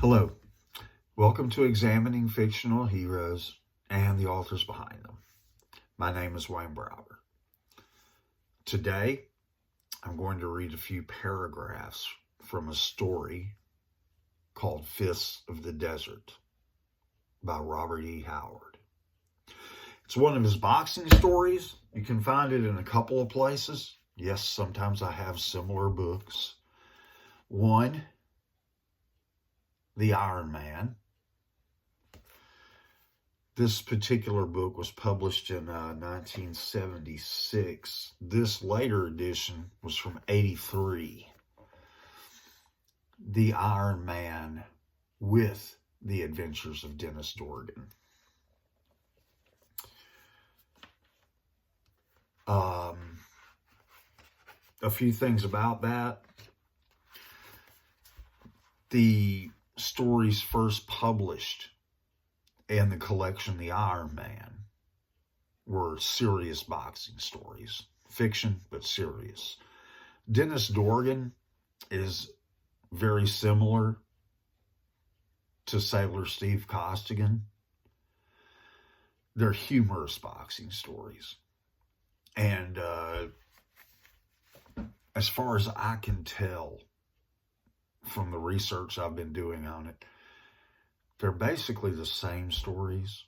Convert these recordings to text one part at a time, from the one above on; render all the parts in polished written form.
Hello, welcome to Examining Fictional Heroes and the authors behind them. My name is Wayne Browder. Today, I'm going to read a few paragraphs from a story called Fists of the Desert by Robert E. Howard. It's one of his boxing stories. You can find it in a couple of places. Yes, sometimes I have similar books. One, The Iron Man. This particular book was published in 1976. This later edition was from 83. The Iron Man with the Adventures of Dennis Dorgan. A few things about that. The stories first published in the collection The Iron Man were serious boxing stories. Fiction, but serious. Dennis Dorgan is very similar to Sailor Steve Costigan. They're humorous boxing stories. And as far as I can tell from the research I've been doing on it, they're basically the same stories.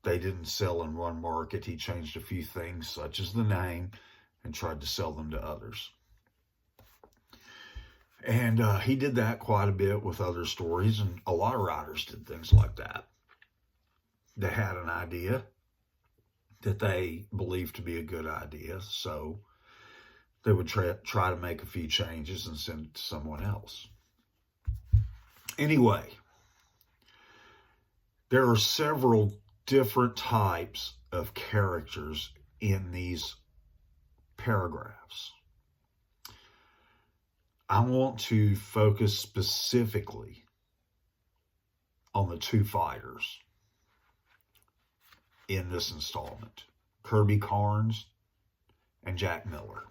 They didn't sell in one market. He changed a few things, such as the name, and tried to sell them to others. And he did that quite a bit with other stories, and a lot of writers did things like that. They had an idea that they believed to be a good idea, so they would try to make a few changes and send it to someone else. Anyway, there are several different types of characters in these paragraphs. I want to focus specifically on the two fighters in this installment, Kirby Karnes and Jack Miller.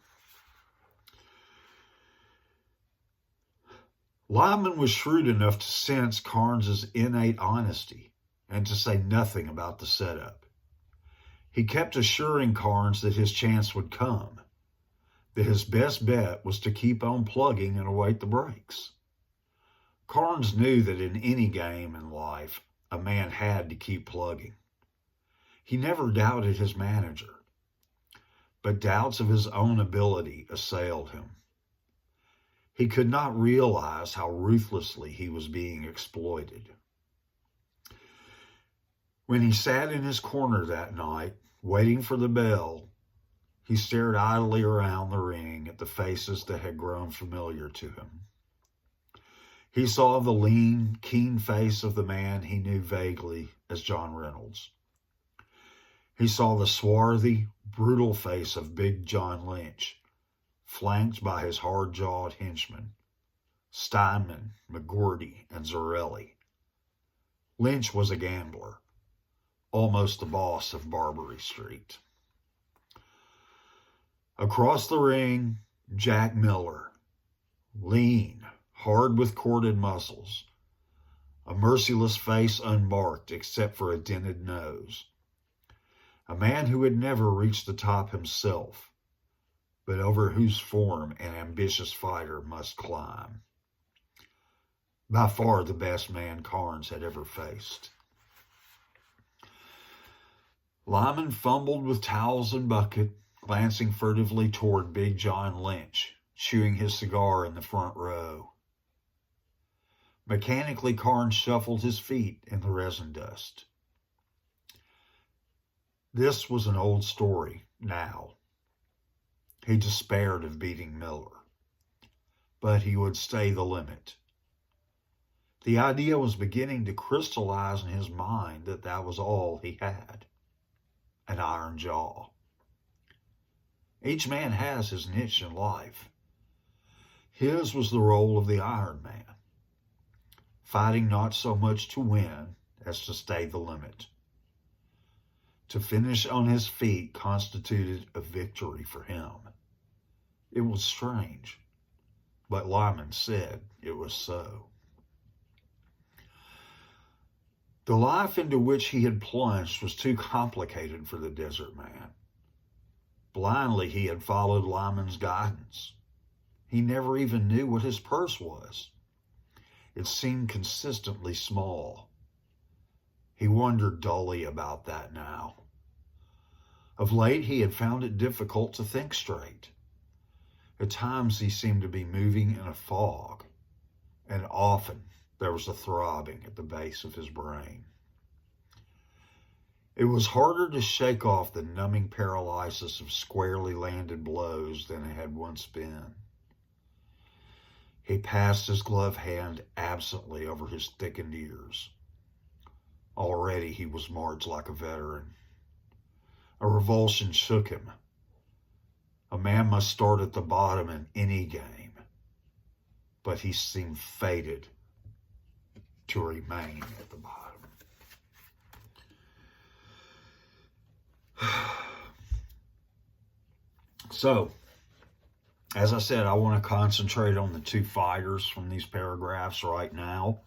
Lyman was shrewd enough to sense Karnes' innate honesty and to say nothing about the setup. He kept assuring Karnes that his chance would come, that his best bet was to keep on plugging and await the breaks. Karnes knew that in any game in life, a man had to keep plugging. He never doubted his manager, but doubts of his own ability assailed him. He could not realize how ruthlessly he was being exploited. When he sat in his corner that night, waiting for the bell, he stared idly around the ring at the faces that had grown familiar to him. He saw the lean, keen face of the man he knew vaguely as John Reynolds. He saw the swarthy, brutal face of Big John Lynch, flanked by his hard-jawed henchmen, Steinman, McGordy, and Zarelli. Lynch was a gambler, almost the boss of Barbary Street. Across the ring, Jack Miller, lean, hard with corded muscles, a merciless face unmarked except for a dented nose. A man who had never reached the top himself, but over whose form an ambitious fighter must climb. By far the best man Karnes had ever faced. Lyman fumbled with towels and bucket, glancing furtively toward Big John Lynch, chewing his cigar in the front row. Mechanically, Karnes shuffled his feet in the resin dust. This was an old story now. He despaired of beating Miller, but he would stay the limit. The idea was beginning to crystallize in his mind that that was all he had, an iron jaw. Each man has his niche in life. His was the role of the Iron Man, fighting not so much to win as to stay the limit. To finish on his feet constituted a victory for him. It was strange, but Lyman said it was so. The life into which he had plunged was too complicated for the desert man. Blindly, he had followed Lyman's guidance. He never even knew what his purse was. It seemed consistently small. He wondered dully about that now. Of late, he had found it difficult to think straight. At times, he seemed to be moving in a fog, and often there was a throbbing at the base of his brain. It was harder to shake off the numbing paralysis of squarely landed blows than it had once been. He passed his gloved hand absently over his thickened ears. Already he was marched like a veteran. A revulsion shook him. A man must start at the bottom in any game, but he seemed fated to remain at the bottom. So, as I said, I want to concentrate on the two fighters from these paragraphs right now.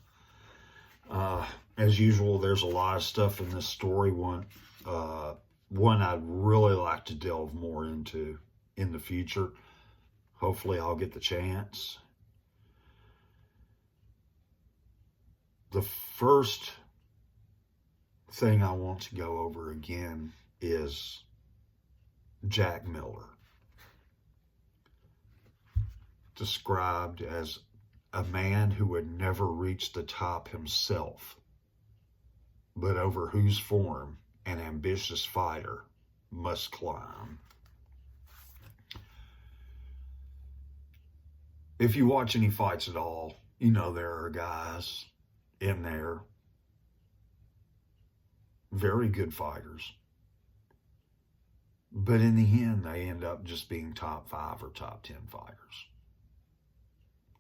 As usual, there's a lot of stuff in this story. One I'd really like to delve more into in the future. Hopefully I'll get the chance. The first thing I want to go over again is Jack Miller, described as a man who would never reach the top himself, but over whose form an ambitious fighter must climb. If you watch any fights at all, you know there are guys in there, very good fighters, but in the end they end up just being top 5 or top 10 fighters.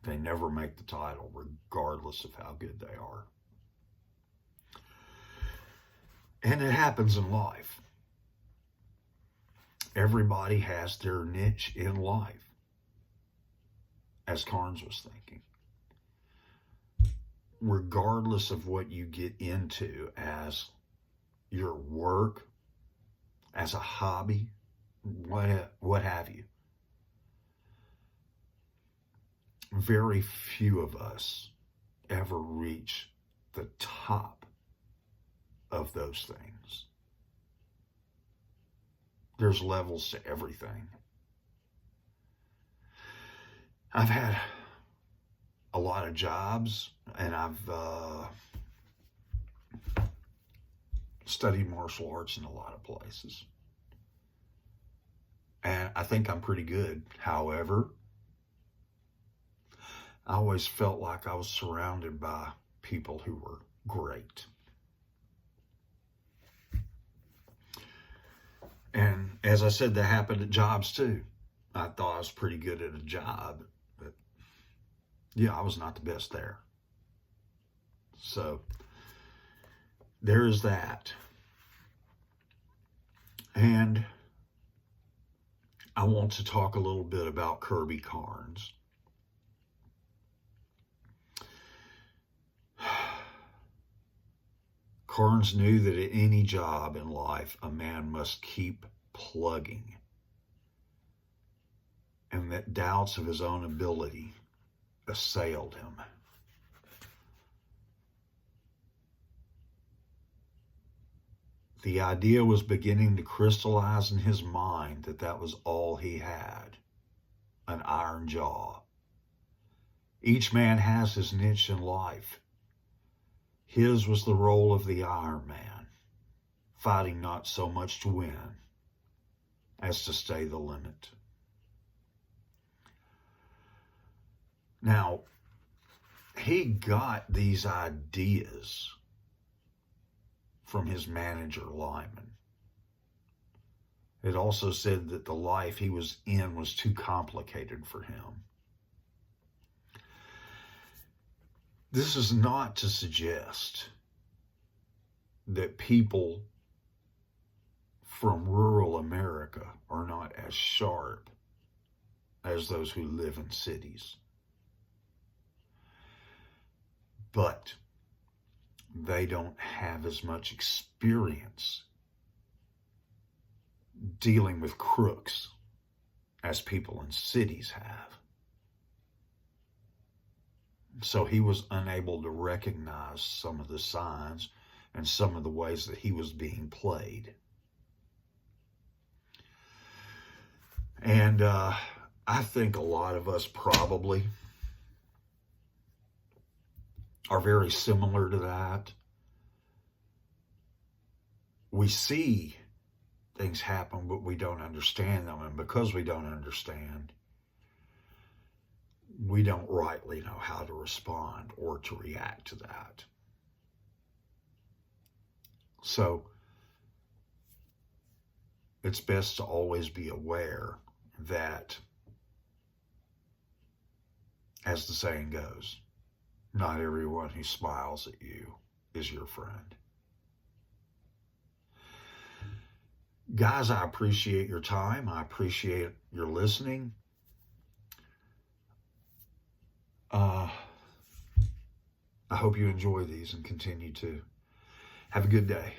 They never make the title, regardless of how good they are. And it happens in life. Everybody has their niche in life, as Karnes was thinking. Regardless of what you get into as your work, as a hobby, what have you. Very few of us ever reach the top of those things. There's levels to everything. I've had a lot of jobs, and I've studied martial arts in a lot of places. And I think I'm pretty good. However, I always felt like I was surrounded by people who were great. And as I said, that happened at jobs too. I thought I was pretty good at a job, but yeah, I was not the best there. So there is that. And I want to talk a little bit about Kirby Karnes. Karnes knew that at any job in life, a man must keep plugging, and that doubts of his own ability assailed him. The idea was beginning to crystallize in his mind that that was all he had, an iron jaw. Each man has his niche in life. His was the role of the Iron Man, fighting not so much to win as to stay the limit. Now, he got these ideas from his manager, Lyman. It also said that the life he was in was too complicated for him. This is not to suggest that people from rural America are not as sharp as those who live in cities. But they don't have as much experience dealing with crooks as people in cities have. So he was unable to recognize some of the signs and some of the ways that he was being played. And I think a lot of us probably are very similar to that. We see things happen, but we don't understand them. And because we don't understand, we don't rightly know how to respond or to react to that. So it's best to always be aware that, as the saying goes, not everyone who smiles at you is your friend. Guys, I appreciate your time. I appreciate your listening. I hope you enjoy these and continue to. Have a good day.